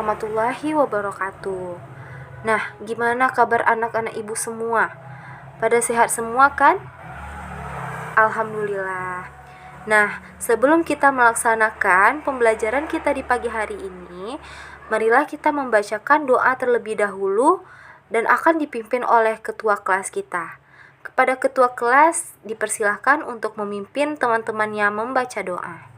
warahmatullahi wabarakatuh. Nah, gimana kabar anak-anak ibu semua? Pada sehat semua kan? Alhamdulillah. Nah, sebelum kita melaksanakan pembelajaran kita di pagi hari ini, marilah kita membacakan doa terlebih dahulu dan akan dipimpin oleh ketua kelas kita. Kepada ketua kelas dipersilahkan untuk memimpin teman-temannya membaca doa.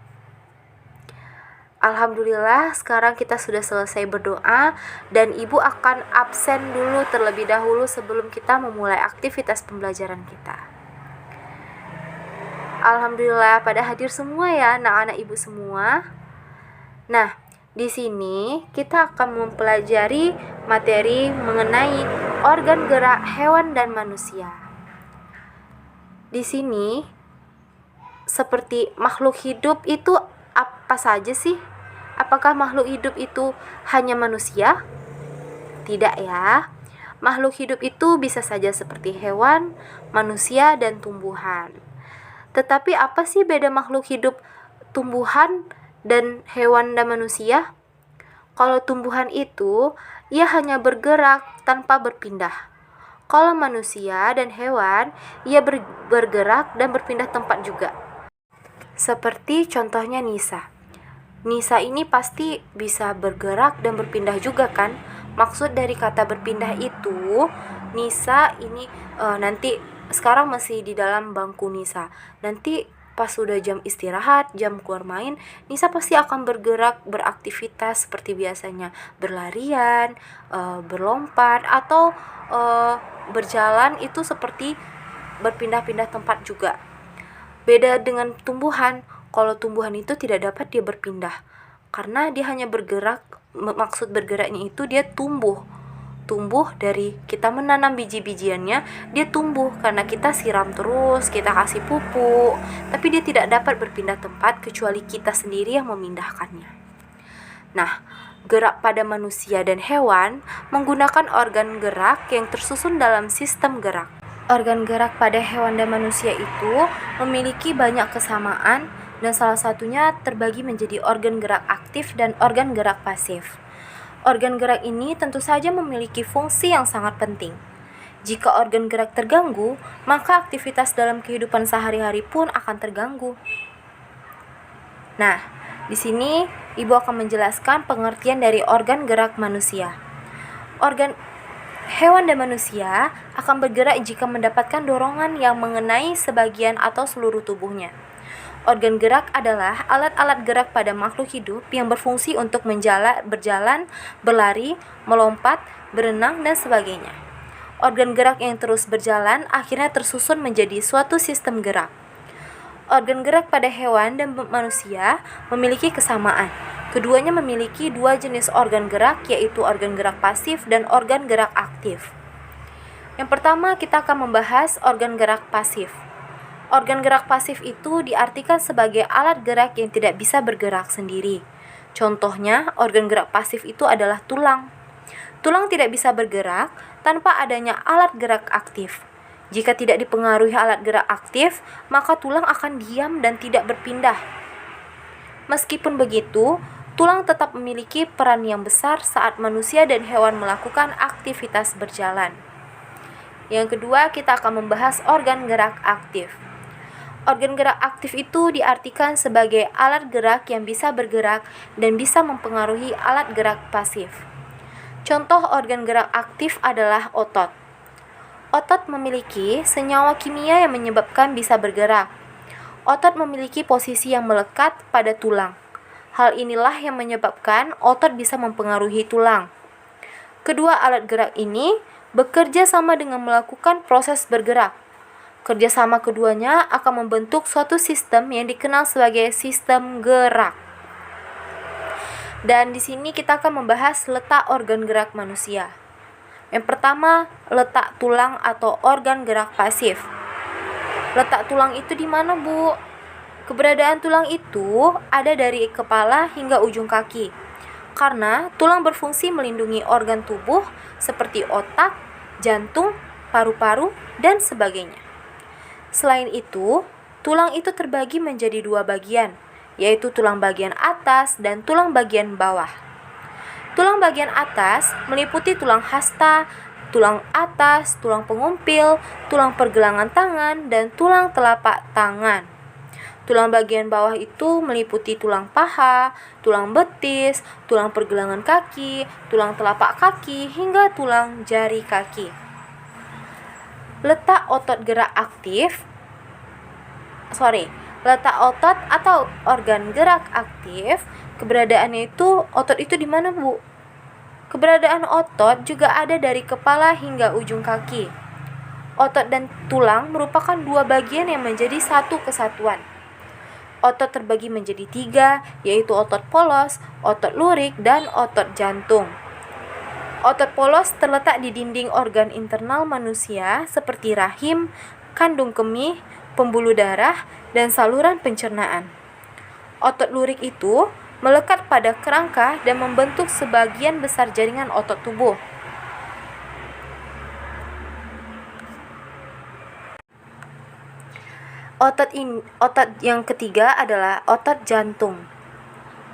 Alhamdulillah, sekarang kita sudah selesai berdoa dan ibu akan absen dulu terlebih dahulu sebelum kita memulai aktivitas pembelajaran kita. Alhamdulillah pada hadir semua ya anak-anak ibu semua. Nah, di sini kita akan mempelajari materi mengenai organ gerak hewan dan manusia. Di sini seperti makhluk hidup itu apa saja sih? Apakah makhluk hidup itu hanya manusia? Tidak ya. Makhluk hidup itu bisa saja seperti hewan, manusia, dan tumbuhan. Tetapi apa sih beda makhluk hidup tumbuhan dan hewan dan manusia? Kalau tumbuhan itu, ia hanya bergerak tanpa berpindah. Kalau manusia dan hewan, ia bergerak dan berpindah tempat juga. Seperti contohnya Nisa. Nisa ini pasti bisa bergerak dan berpindah juga kan? Maksud dari kata berpindah itu, Nisa ini nanti sekarang masih di dalam bangku Nisa. Nanti pas sudah jam istirahat, jam keluar main, Nisa pasti akan bergerak, beraktivitas seperti biasanya, berlarian, berlompat, atau berjalan itu seperti berpindah-pindah tempat juga. Beda dengan tumbuhan. Kalau tumbuhan itu tidak dapat dia berpindah karena dia hanya bergerak. Maksud bergeraknya itu dia tumbuh dari kita menanam biji-bijiannya, dia tumbuh karena kita siram terus, kita kasih pupuk, tapi dia tidak dapat berpindah tempat kecuali kita sendiri yang memindahkannya. Nah, gerak pada manusia dan hewan menggunakan organ gerak yang tersusun dalam sistem gerak. Organ gerak pada hewan dan manusia itu memiliki banyak kesamaan dan salah satunya terbagi menjadi organ gerak aktif dan organ gerak pasif. Organ gerak ini tentu saja memiliki fungsi yang sangat penting. Jika organ gerak terganggu, maka aktivitas dalam kehidupan sehari-hari pun akan terganggu. Nah, di sini Ibu akan menjelaskan pengertian dari organ gerak manusia. Organ hewan dan manusia akan bergerak jika mendapatkan dorongan yang mengenai sebagian atau seluruh tubuhnya. Organ gerak adalah alat-alat gerak pada makhluk hidup yang berfungsi untuk berjalan, berlari, melompat, berenang, dan sebagainya. Organ gerak yang terus berjalan akhirnya tersusun menjadi suatu sistem gerak. Organ gerak pada hewan dan manusia memiliki kesamaan. Keduanya memiliki dua jenis organ gerak, yaitu organ gerak pasif dan organ gerak aktif. Yang pertama, kita akan membahas organ gerak pasif. Organ gerak pasif itu diartikan sebagai alat gerak yang tidak bisa bergerak sendiri. Contohnya, organ gerak pasif itu adalah tulang. Tulang tidak bisa bergerak tanpa adanya alat gerak aktif. Jika tidak dipengaruhi alat gerak aktif, maka tulang akan diam dan tidak berpindah. Meskipun begitu, tulang tetap memiliki peran yang besar saat manusia dan hewan melakukan aktivitas berjalan. Yang kedua, kita akan membahas organ gerak aktif. Organ gerak aktif itu diartikan sebagai alat gerak yang bisa bergerak dan bisa mempengaruhi alat gerak pasif. Contoh organ gerak aktif adalah otot. Otot memiliki senyawa kimia yang menyebabkan bisa bergerak. Otot memiliki posisi yang melekat pada tulang. Hal inilah yang menyebabkan otot bisa mempengaruhi tulang. Kedua alat gerak ini bekerja sama dengan melakukan proses bergerak. Kerjasama keduanya akan membentuk suatu sistem yang dikenal sebagai sistem gerak. Dan di sini kita akan membahas letak organ gerak manusia. Yang pertama, letak tulang atau organ gerak pasif. Letak tulang itu di mana, Bu? Keberadaan tulang itu ada dari kepala hingga ujung kaki. Karena tulang berfungsi melindungi organ tubuh seperti otak, jantung, paru-paru, dan sebagainya. Selain itu, tulang itu terbagi menjadi dua bagian, yaitu tulang bagian atas dan tulang bagian bawah. Tulang bagian atas meliputi tulang hasta, tulang atas, tulang pengumpil, tulang pergelangan tangan, dan tulang telapak tangan. Tulang bagian bawah itu meliputi tulang paha, tulang betis, tulang pergelangan kaki, tulang telapak kaki, hingga tulang jari kaki. Letak otot atau organ gerak aktif, keberadaannya itu, otot itu di mana, Bu? Keberadaan otot juga ada dari kepala hingga ujung kaki. Otot dan tulang merupakan dua bagian yang menjadi satu kesatuan. Otot terbagi menjadi 3, yaitu otot polos, otot lurik, dan otot jantung. Otot polos terletak di dinding organ internal manusia seperti rahim, kandung kemih, pembuluh darah, dan saluran pencernaan. Otot lurik itu melekat pada kerangka dan membentuk sebagian besar jaringan otot tubuh. Otot yang ketiga adalah otot jantung.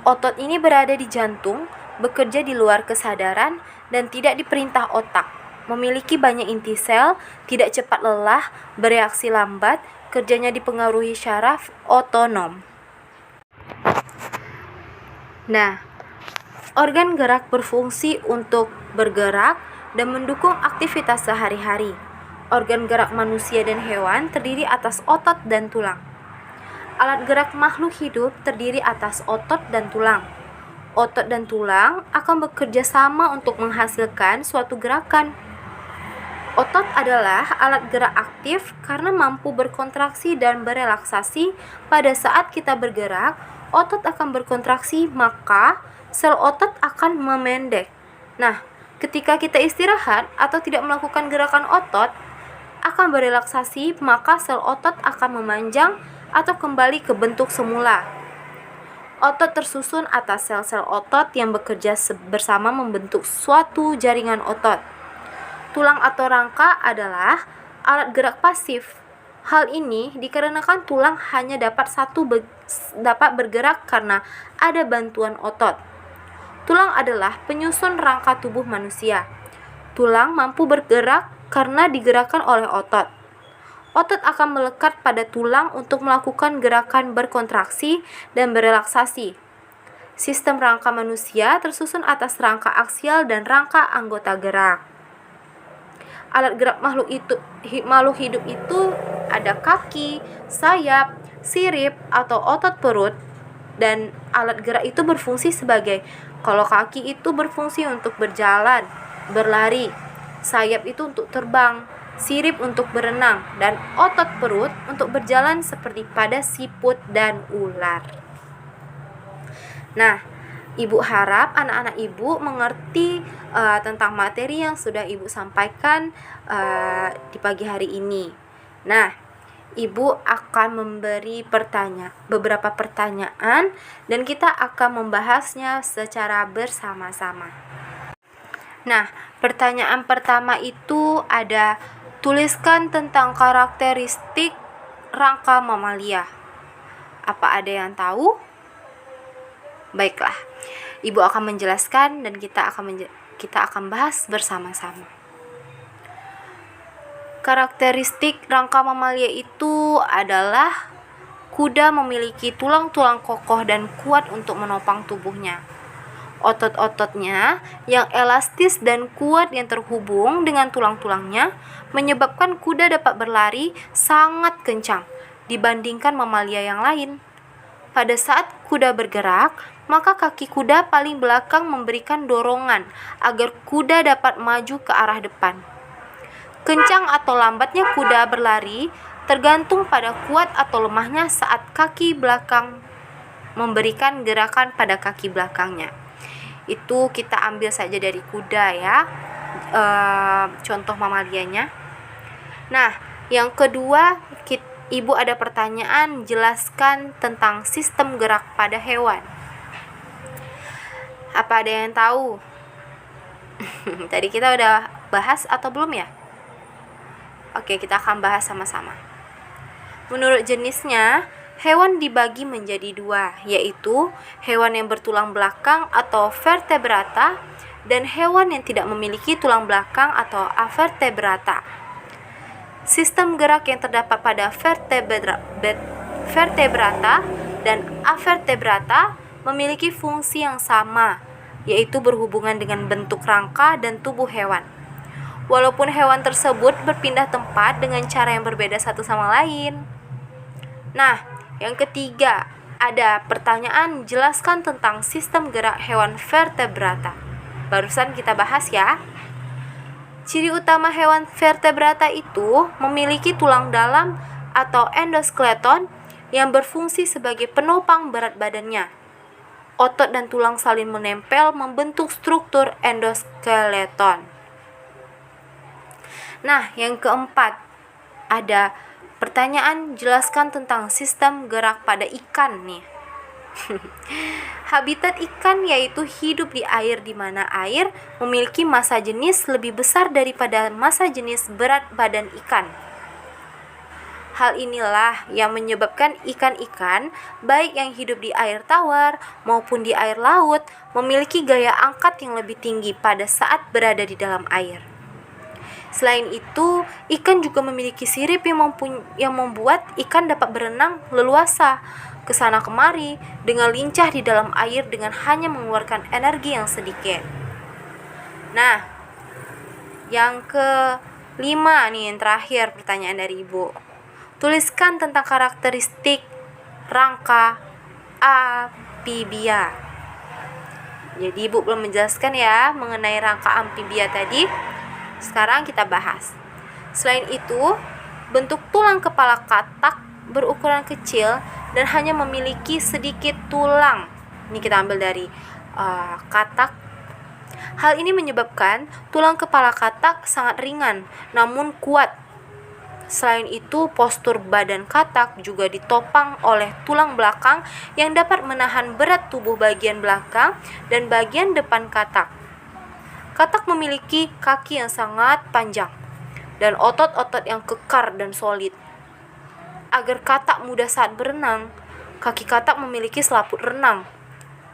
Otot ini berada di jantung, bekerja di luar kesadaran, dan tidak diperintah otak. Memiliki banyak inti sel, tidak cepat lelah, bereaksi lambat, kerjanya dipengaruhi syaraf otonom. Nah, organ gerak berfungsi untuk bergerak dan mendukung aktivitas sehari-hari. Organ gerak manusia dan hewan terdiri atas otot dan tulang. Alat gerak makhluk hidup terdiri atas otot dan tulang. Otot dan tulang akan bekerja sama untuk menghasilkan suatu gerakan. Otot adalah alat gerak aktif karena mampu berkontraksi dan berelaksasi. Pada saat kita bergerak, otot akan berkontraksi, maka sel otot akan memendek. Nah, ketika kita istirahat atau tidak melakukan gerakan otot akan berelaksasi, maka sel otot akan memanjang atau kembali ke bentuk semula. Otot tersusun atas sel-sel otot yang bekerja bersama membentuk suatu jaringan otot. Tulang atau rangka adalah alat gerak pasif. Hal ini dikarenakan tulang hanya dapat bergerak karena ada bantuan otot. Tulang adalah penyusun rangka tubuh manusia. Tulang mampu bergerak karena digerakkan oleh otot. Otot akan melekat pada tulang untuk melakukan gerakan berkontraksi dan berelaksasi. Sistem rangka manusia tersusun atas rangka aksial dan rangka anggota gerak. Alat gerak makhluk hidup itu ada kaki, sayap, sirip atau otot perut, dan alat gerak itu berfungsi sebagai, kalau kaki itu berfungsi untuk berjalan, berlari, sayap itu untuk terbang, sirip untuk berenang, dan otot perut untuk berjalan seperti pada siput dan ular. Nah, Ibu harap anak-anak Ibu mengerti tentang materi yang sudah Ibu sampaikan di pagi hari ini. Nah, Ibu akan memberi beberapa pertanyaan dan kita akan membahasnya secara bersama-sama. Nah, pertanyaan pertama itu ada, tuliskan tentang karakteristik rangka mamalia. Apa ada yang tahu? Baiklah, Ibu akan menjelaskan dan kita akan bahas bersama-sama. Karakteristik rangka mamalia itu adalah kuda memiliki tulang-tulang kokoh dan kuat untuk menopang tubuhnya. Otot-ototnya yang elastis dan kuat yang terhubung dengan tulang-tulangnya menyebabkan kuda dapat berlari sangat kencang dibandingkan mamalia yang lain. Pada saat kuda bergerak, maka kaki kuda paling belakang memberikan dorongan agar kuda dapat maju ke arah depan. Kencang atau lambatnya kuda berlari tergantung pada kuat atau lemahnya saat kaki belakang memberikan gerakan pada kaki belakangnya. Itu kita ambil saja dari kuda ya, contoh mamalianya. Nah, yang kedua, Ibu ada pertanyaan, jelaskan tentang sistem gerak pada hewan. Apa ada yang tahu? Tadi kita udah bahas atau belum ya? Oke, kita akan bahas sama-sama. Menurut jenisnya, Hewan dibagi menjadi dua, yaitu hewan yang bertulang belakang atau vertebrata dan hewan yang tidak memiliki tulang belakang atau avertebrata. Sistem gerak yang terdapat pada vertebrata dan avertebrata memiliki fungsi yang sama, yaitu berhubungan dengan bentuk rangka dan tubuh hewan. Walaupun hewan tersebut berpindah tempat dengan cara yang berbeda satu sama lain. Nah, yang ketiga, ada pertanyaan jelaskan tentang sistem gerak hewan vertebrata. Barusan kita bahas ya. Ciri utama hewan vertebrata itu memiliki tulang dalam atau endoskeleton yang berfungsi sebagai penopang berat badannya. Otot dan tulang saling menempel membentuk struktur endoskeleton. Nah, yang keempat, ada pertanyaan jelaskan tentang sistem gerak pada ikan nih. Habitat ikan yaitu hidup di air di mana air memiliki massa jenis lebih besar daripada massa jenis berat badan ikan. Hal inilah yang menyebabkan ikan-ikan baik yang hidup di air tawar maupun di air laut memiliki gaya angkat yang lebih tinggi pada saat berada di dalam air. Selain itu, ikan juga memiliki sirip yang membuat ikan dapat berenang leluasa ke sana kemari dengan lincah di dalam air dengan hanya mengeluarkan energi yang sedikit. Nah, yang kelima nih, yang terakhir pertanyaan dari Ibu. Tuliskan tentang karakteristik rangka amfibia. Jadi Ibu belum menjelaskan ya mengenai rangka amfibia tadi. Sekarang kita bahas. Selain itu, bentuk tulang kepala katak berukuran kecil dan hanya memiliki sedikit tulang. Ini kita ambil dari katak. Hal ini menyebabkan tulang kepala katak sangat ringan namun kuat. Selain itu, postur badan katak juga ditopang oleh tulang belakang yang dapat menahan berat tubuh bagian belakang dan bagian depan katak. Katak memiliki kaki yang sangat panjang dan otot-otot yang kekar dan solid. Agar katak mudah saat berenang, kaki katak memiliki selaput renang.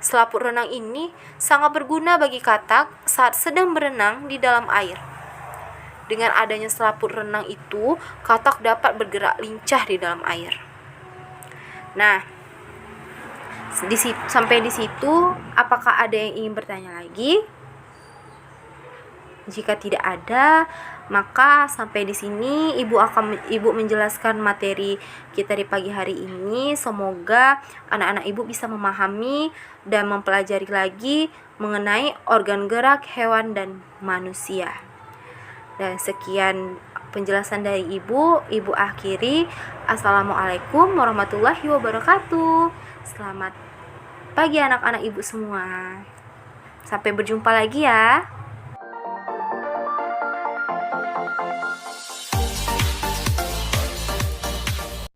Selaput renang ini sangat berguna bagi katak saat sedang berenang di dalam air. Dengan adanya selaput renang itu, katak dapat bergerak lincah di dalam air. Nah, sampai di situ, apakah ada yang ingin bertanya lagi? Jika tidak ada, maka sampai di sini Ibu menjelaskan materi kita di pagi hari ini. Semoga anak-anak Ibu bisa memahami dan mempelajari lagi mengenai organ gerak hewan dan manusia. Dan sekian penjelasan dari Ibu akhiri. Assalamualaikum warahmatullahi wabarakatuh. Selamat pagi anak-anak Ibu semua. Sampai berjumpa lagi ya.